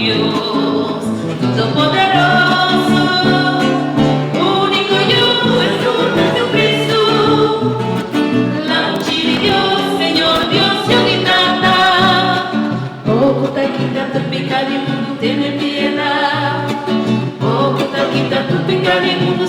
Dios Todopoderoso, único yo, el Señor Jesucristo, la chiri Dios, Señor Dios, Yogitata. Oh, quita tu pecado y mundo tiene piedad. Oh, quita tu pecado y mundo